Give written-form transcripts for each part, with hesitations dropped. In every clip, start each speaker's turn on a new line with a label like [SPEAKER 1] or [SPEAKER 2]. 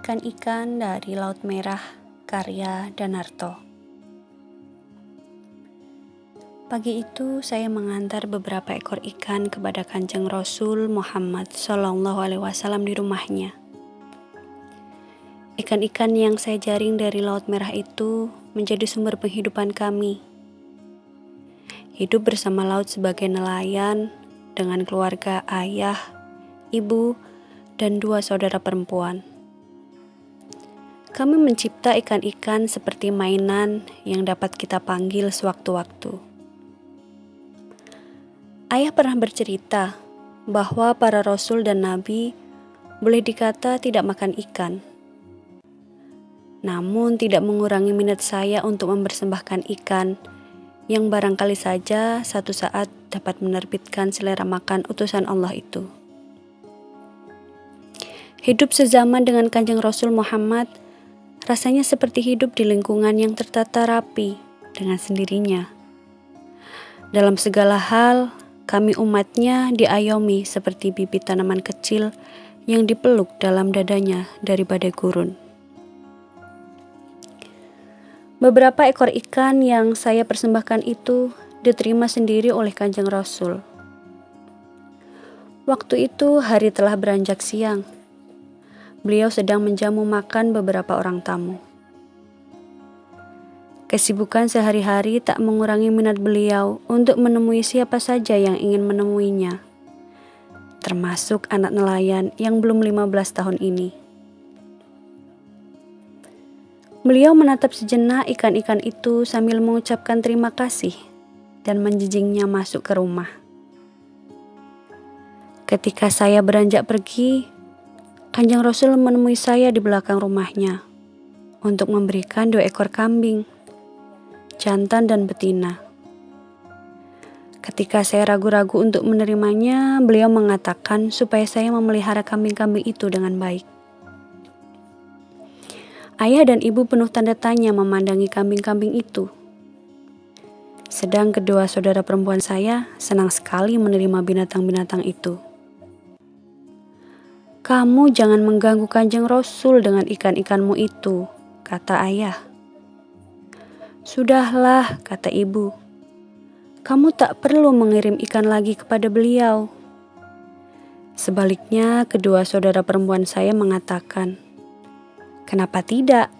[SPEAKER 1] Ikan-ikan dari Laut Merah, karya Danarto. Pagi itu saya mengantar beberapa ekor ikan kepada Kanjeng Rasul Muhammad SAW di rumahnya. Ikan-ikan yang saya jaring dari Laut Merah itu menjadi sumber penghidupan kami. Hidup bersama laut sebagai nelayan dengan keluarga ayah, ibu, dan 2 saudara perempuan. Kami mencipta ikan-ikan seperti mainan yang dapat kita panggil sewaktu-waktu. Ayah pernah bercerita bahwa para rasul dan nabi boleh dikata tidak makan ikan. Namun tidak mengurangi minat saya untuk mempersembahkan ikan yang barangkali saja satu saat dapat menerbitkan selera makan utusan Allah itu. Hidup sezaman dengan Kanjeng Rasul Muhammad rasanya seperti hidup di lingkungan yang tertata rapi dengan sendirinya. Dalam segala hal, kami umatnya diayomi seperti bibit tanaman kecil yang dipeluk dalam dadanya dari badai gurun. Beberapa ekor ikan yang saya persembahkan itu diterima sendiri oleh Kanjeng Rasul. Waktu itu hari telah beranjak siang. Beliau sedang menjamu makan beberapa orang tamu. Kesibukan sehari-hari tak mengurangi minat beliau untuk menemui siapa saja yang ingin menemuinya, termasuk anak nelayan yang belum 15 tahun ini. Beliau menatap sejenak ikan-ikan itu sambil mengucapkan terima kasih dan menjijingnya masuk ke rumah. Ketika saya beranjak pergi, Kanjeng Rasul menemui saya di belakang rumahnya untuk memberikan 2 ekor kambing, jantan dan betina. Ketika saya ragu-ragu untuk menerimanya, beliau mengatakan supaya saya memelihara kambing-kambing itu dengan baik. Ayah dan ibu penuh tanda tanya memandangi kambing-kambing itu. Sedang kedua saudara perempuan saya senang sekali menerima binatang-binatang itu. "Kamu jangan mengganggu Kanjeng Rasul dengan ikan-ikanmu itu," kata ayah. "Sudahlah," kata ibu. "Kamu tak perlu mengirim ikan lagi kepada beliau." Sebaliknya, kedua saudara perempuan saya mengatakan, "Kenapa tidak?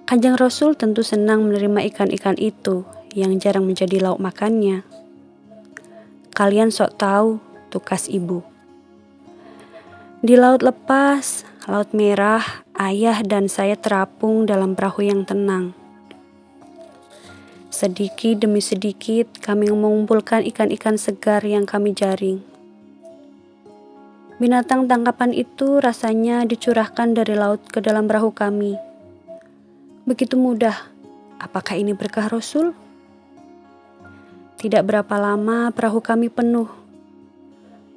[SPEAKER 1] Kanjeng Rasul tentu senang menerima ikan-ikan itu yang jarang menjadi lauk makannya." "Kalian sok tahu," tukas ibu. Di laut lepas, Laut Merah, ayah dan saya terapung dalam perahu yang tenang. Sedikit demi sedikit kami mengumpulkan ikan-ikan segar yang kami jaring. Binatang tangkapan itu rasanya dicurahkan dari laut ke dalam perahu kami. Begitu mudah. Apakah ini berkah Rasul? Tidak berapa lama perahu kami penuh.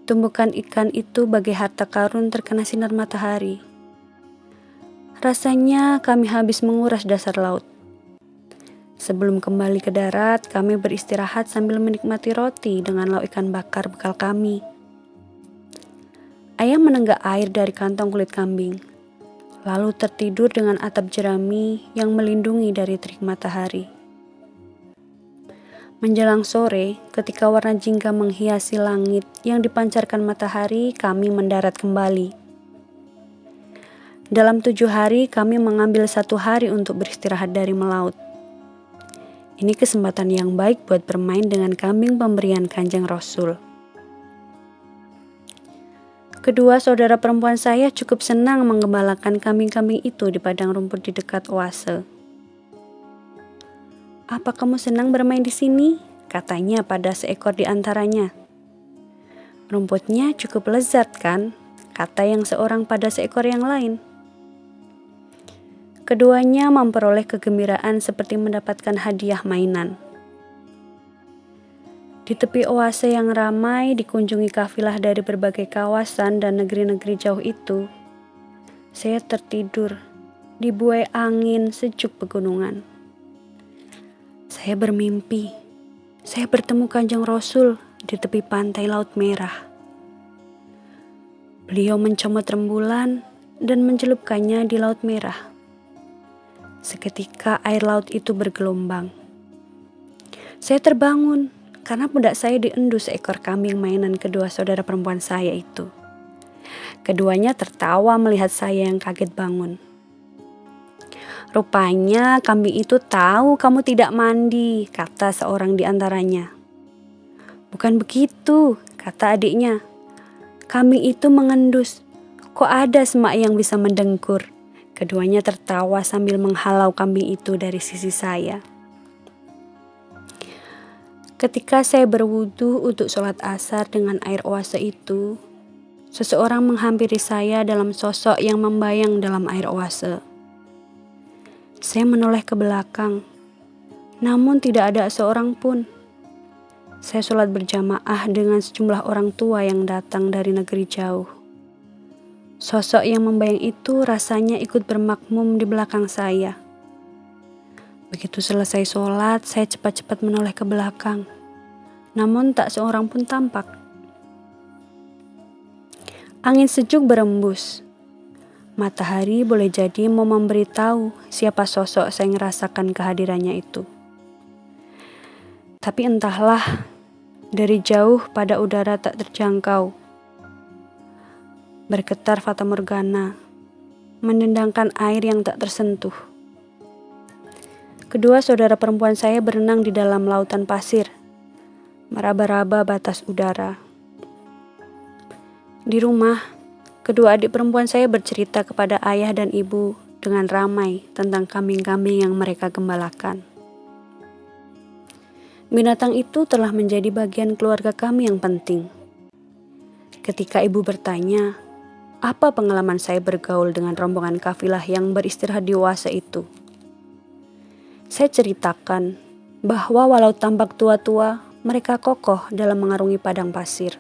[SPEAKER 1] Tumbukan ikan itu bagai harta karun terkena sinar matahari. Rasanya kami habis menguras dasar laut. Sebelum kembali ke darat, kami beristirahat sambil menikmati roti dengan lauk ikan bakar bekal kami. Ayah menenggak air dari kantong kulit kambing, lalu tertidur dengan atap jerami yang melindungi dari terik matahari. Menjelang sore, ketika warna jingga menghiasi langit yang dipancarkan matahari, kami mendarat kembali. Dalam 7 hari, kami mengambil 1 hari untuk beristirahat dari melaut. Ini kesempatan yang baik buat bermain dengan kambing pemberian Kanjeng Rasul. Kedua saudara perempuan saya cukup senang menggembalakan kambing-kambing itu di padang rumput di dekat oase. "Apa kamu senang bermain di sini?" katanya pada seekor di antaranya. "Rumputnya cukup lezat kan?" kata yang seorang pada seekor yang lain. Keduanya memperoleh kegembiraan seperti mendapatkan hadiah mainan. Di tepi oase yang ramai dikunjungi kafilah dari berbagai kawasan dan negeri-negeri jauh itu, saya tertidur dibuai angin sejuk pegunungan. Saya bermimpi, saya bertemu Kanjeng Rasul di tepi pantai Laut Merah. Beliau mencomot rembulan dan mencelupkannya di Laut Merah. Seketika air laut itu bergelombang. Saya terbangun karena pundak saya diendus seekor kambing mainan kedua saudara perempuan saya itu. Keduanya tertawa melihat saya yang kaget bangun. "Rupanya kambing itu tahu kamu tidak mandi," kata seorang di antaranya. "Bukan begitu," kata adiknya. "Kambing itu mengendus. Kok ada semak yang bisa mendengkur?" Keduanya tertawa sambil menghalau kambing itu dari sisi saya. Ketika saya berwudu untuk sholat asar dengan air oase itu, seseorang menghampiri saya dalam sosok yang membayang dalam air oase. Saya menoleh ke belakang, namun tidak ada seorang pun. Saya sholat berjamaah dengan sejumlah orang tua yang datang dari negeri jauh. Sosok yang membayang itu rasanya ikut bermakmum di belakang saya. Begitu selesai sholat, saya cepat-cepat menoleh ke belakang. Namun tak seorang pun tampak. Angin sejuk berembus. Matahari boleh jadi mau memberitahu siapa sosok saya ngerasakan kehadirannya itu. Tapi entahlah, dari jauh pada udara tak terjangkau, bergetar fata morgana, mendendangkan air yang tak tersentuh. Kedua saudara perempuan saya berenang di dalam lautan pasir, meraba-raba batas udara. Di rumah, kedua adik perempuan saya bercerita kepada ayah dan ibu dengan ramai tentang kambing-kambing yang mereka gembalakan. Binatang itu telah menjadi bagian keluarga kami yang penting. Ketika ibu bertanya, apa pengalaman saya bergaul dengan rombongan kafilah yang beristirahat di oase itu? Saya ceritakan bahwa walau tampak tua-tua, mereka kokoh dalam mengarungi padang pasir.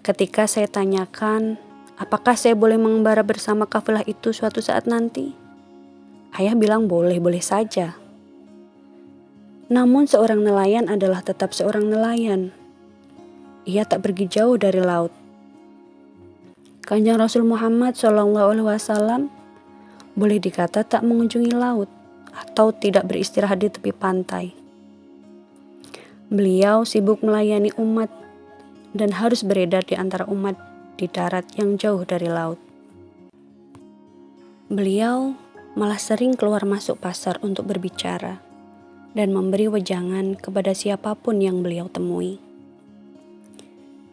[SPEAKER 1] Ketika saya tanyakan, apakah saya boleh mengembara bersama kafilah itu suatu saat nanti? Ayah bilang boleh-boleh saja. Namun seorang nelayan adalah tetap seorang nelayan. Ia tak pergi jauh dari laut. Kanjeng Rasul Muhammad SAW boleh dikata tak mengunjungi laut atau tidak beristirahat di tepi pantai. Beliau sibuk melayani umat dan harus beredar di antara umat di darat yang jauh dari laut. Beliau malah sering keluar masuk pasar untuk berbicara dan memberi wejangan kepada siapapun yang beliau temui.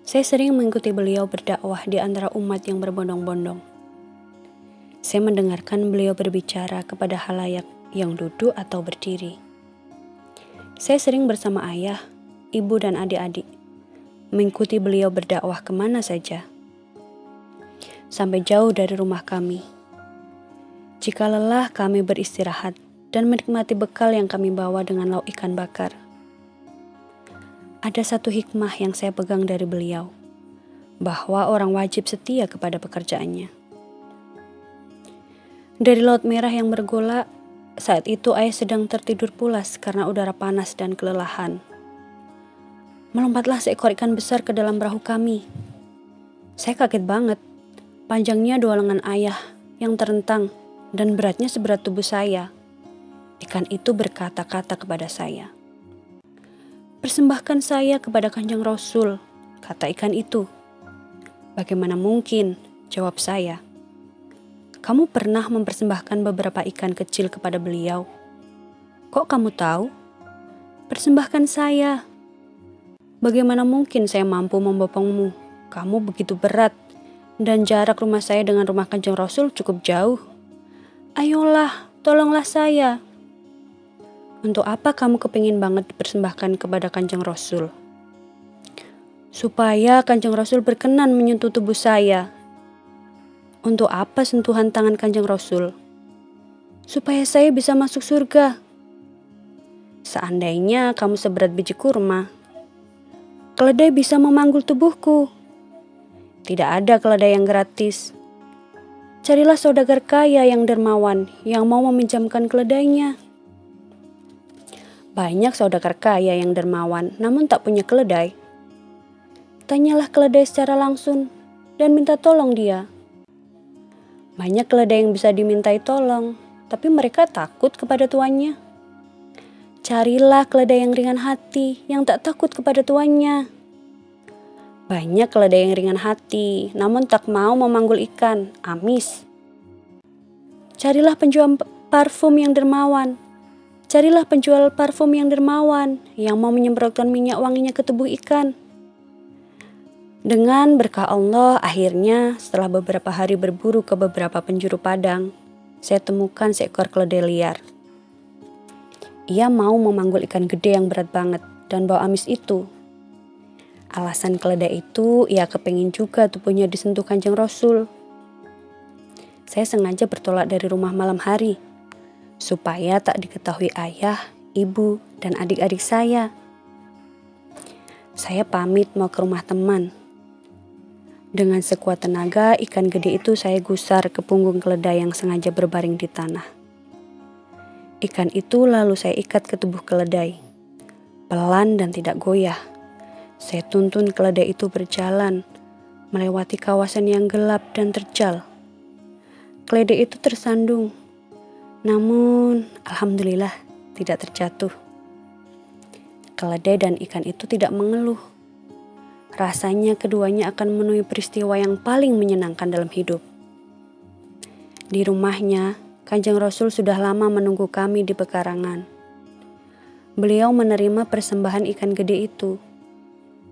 [SPEAKER 1] Saya sering mengikuti beliau berdakwah di antara umat yang berbondong-bondong. Saya mendengarkan beliau berbicara kepada khalayak yang duduk atau berdiri. Saya sering bersama ayah, ibu dan adik-adik, mengikuti beliau berdakwah kemana saja, sampai jauh dari rumah kami. Jika lelah, kami beristirahat dan menikmati bekal yang kami bawa dengan lauk ikan bakar. Ada satu hikmah yang saya pegang dari beliau, bahwa orang wajib setia kepada pekerjaannya. Dari Laut Merah yang bergolak, saat itu ayah sedang tertidur pulas karena udara panas dan kelelahan. Melompatlah seekor ikan besar ke dalam perahu kami. Saya kaget banget, panjangnya 2 lengan ayah yang terentang dan beratnya seberat tubuh saya. Ikan itu berkata-kata kepada saya. "Persembahkan saya kepada Kanjeng Rasul," kata ikan itu. "Bagaimana mungkin?" jawab saya. "Kamu pernah mempersembahkan beberapa ikan kecil kepada beliau. Kok kamu tahu?" "Persembahkan saya." "Bagaimana mungkin saya mampu membopongmu? Kamu begitu berat, dan jarak rumah saya dengan rumah Kanjeng Rasul cukup jauh. Ayolah, tolonglah saya." "Untuk apa kamu kepingin banget dipersembahkan kepada Kanjeng Rasul?" "Supaya Kanjeng Rasul berkenan menyentuh tubuh saya." "Untuk apa sentuhan tangan Kanjeng Rasul?" "Supaya saya bisa masuk surga." "Seandainya kamu seberat biji kurma, keledai bisa memanggul tubuhku." "Tidak ada keledai yang gratis. Carilah saudagar kaya yang dermawan yang mau meminjamkan keledainya." "Banyak saudagar kaya yang dermawan namun tak punya keledai." "Tanyalah keledai secara langsung dan minta tolong dia. Banyak keledai yang bisa dimintai tolong, tapi mereka takut kepada tuannya. Carilah keledai yang ringan hati, yang tak takut kepada tuannya. Banyak keledai yang ringan hati, namun tak mau memanggul ikan, amis. Carilah penjual parfum yang dermawan. Carilah penjual parfum yang dermawan, yang mau menyemprotkan minyak wanginya ke tubuh ikan. Dengan berkah Allah, akhirnya setelah beberapa hari berburu ke beberapa penjuru padang, saya temukan seekor keledai liar. Ia mau memanggul ikan gede yang berat banget dan bau amis itu. Alasan keledai itu, ia kepingin juga tubuhnya disentuh Kanjeng Rasul. Saya sengaja bertolak dari rumah malam hari, supaya tak diketahui ayah, ibu, dan adik-adik saya. Saya pamit mau ke rumah teman. Dengan sekuat tenaga, ikan gede itu saya gusar ke punggung keledai yang sengaja berbaring di tanah. Ikan itu lalu saya ikat ke tubuh keledai. Pelan dan tidak goyah. Saya tuntun keledai itu berjalan, melewati kawasan yang gelap dan terjal. Keledai itu tersandung, namun alhamdulillah tidak terjatuh. Keledai dan ikan itu tidak mengeluh. Rasanya keduanya akan memenuhi peristiwa yang paling menyenangkan dalam hidup. Di rumahnya, Kanjeng Rasul sudah lama menunggu kami di pekarangan. Beliau menerima persembahan ikan gede itu.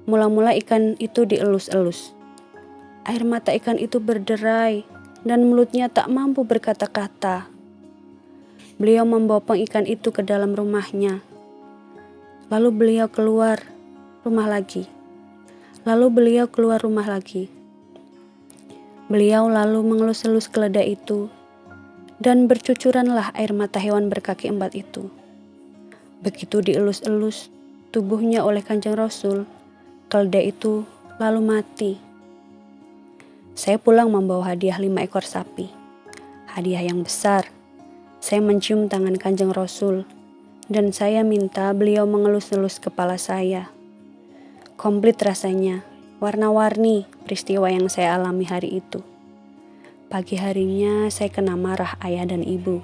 [SPEAKER 1] Mula-mula ikan itu dielus-elus. Air mata ikan itu berderai dan mulutnya tak mampu berkata-kata. Beliau membopong ikan itu ke dalam rumahnya. Lalu beliau keluar rumah lagi. Beliau lalu mengelus-elus keledai itu, dan bercucuranlah air mata hewan berkaki 4 itu. Begitu dielus-elus tubuhnya oleh Kanjeng Rasul, keledai itu lalu mati. Saya pulang membawa hadiah 5 ekor sapi. Hadiah yang besar. Saya mencium tangan Kanjeng Rasul, dan saya minta beliau mengelus-elus kepala saya. Komplit rasanya, warna-warni peristiwa yang saya alami hari itu. Pagi harinya saya kena marah ayah dan ibu.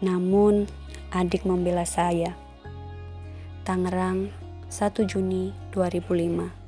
[SPEAKER 1] Namun adik membela saya. Tangerang, 1 Juni 2005.